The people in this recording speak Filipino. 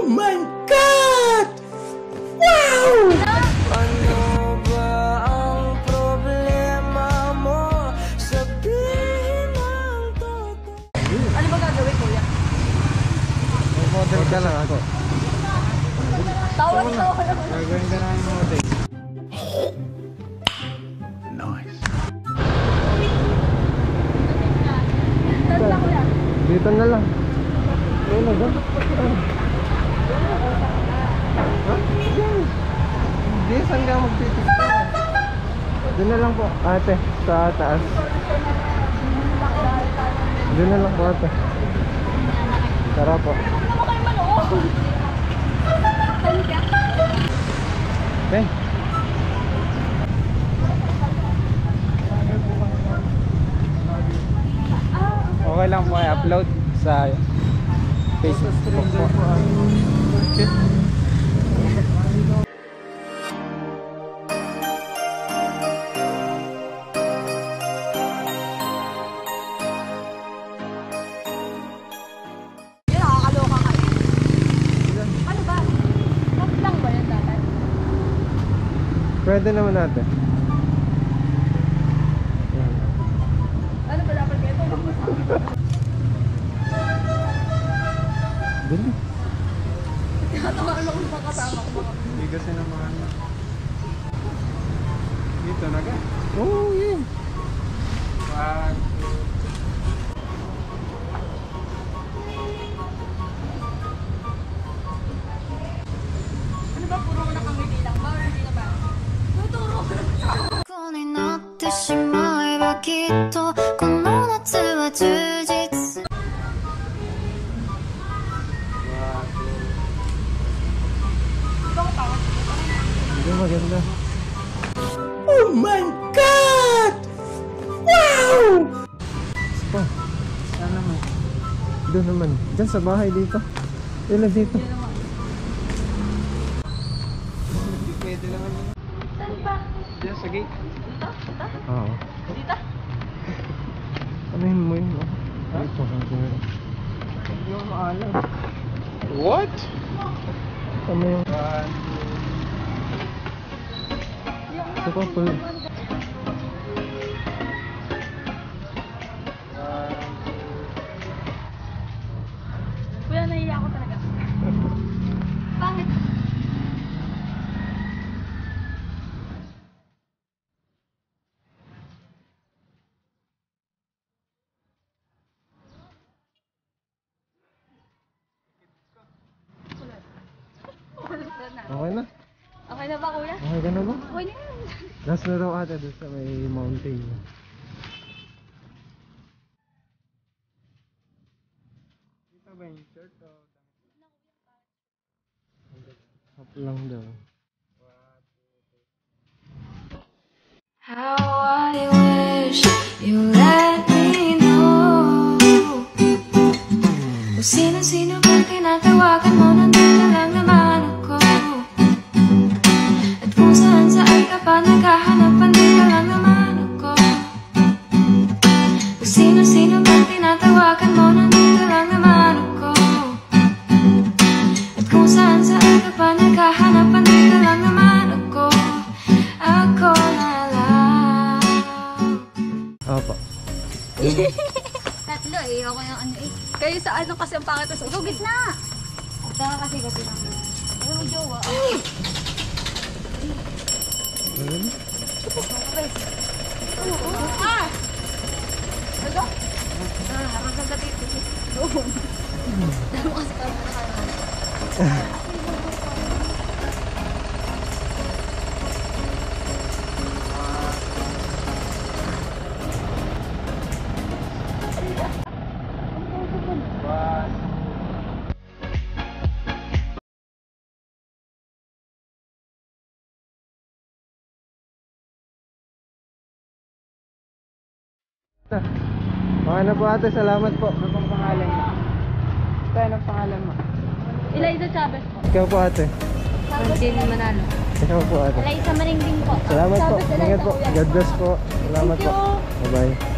Oh my God! Wow! Ano ba ang problema mo? Sabihin ang totoo. Ano ba gagawin, kuya? Model ka lang ako. Tawag ko lang. Gagawin ka ng model. Nice. Saan ba, kuya? Dito na lang. Ayun na doon. Hindi, saan ka magtitik? Doon na lang po, ate. Sa taas. Doon na lang po, ate. Tara po. Okay. Okay lang po i-upload sa Facebook po. Pwede naman natin. Ano ba dapat ito? Dali. Tatamaan ako sa kasama ko. Hindi kasi naman. Dito na ka? Oo, yun. Wag. Ano ba, puro nakangiti lang ba? Or hindi na ba? Tuturo ko na ba? 虜になってしまえばきっとこの夏は充実 Hindi maganda. Oh my God! Wow! Pa. Saan naman? Doon naman. Diyan sa bahay dito. Ilan dito? Hindi pwede naman yun. Saan ba? Diyan sa gate. Dito? Dito? Oo. Dito? Ano yun mo yun? Dito. Hindi ko maalam. What? Ano yung... Ito pa po. Kuya, nahiya ako talaga. Pangit. Okay na? Okay na ba, kuya? Okay ka na ba? Okay na yan. Last na daw ate doon sa may mountain. Dito ba yung shirt o? Up lang daw. How I wish you let me know kung sino-sino bang tinatawagan mo nandito lang naman ako. At kung saan-saan ka pa naghahanap nandito lang naman ako. Kung sino-sino bang tinatawagan mo nandito lang naman ako. At kung saan-saan ka pa naghahanap nandito lang naman ako. Ako na lang. Apa. Tatlo eh. Ako yung ano eh. Kayo sa ano kasi ang pangit sa ulo. Gitna! Saka kasi gabi lang. Ay, may jowa. Ah! Ano? Harang sa gabi. Doon. Dalo kasi kami na Okay na po ate, salamat po. Ano pong pangalan mo? Tayo ng pangalan mo. Eliza Chavez po. Ikaw po ate. Francine Manalo. Ikaw po ate. Eliza Maringding po. Salamat po. Chavez, Ingat Eliza, po. kuya. God bless po. Salamat Thank po. you. Bye bye.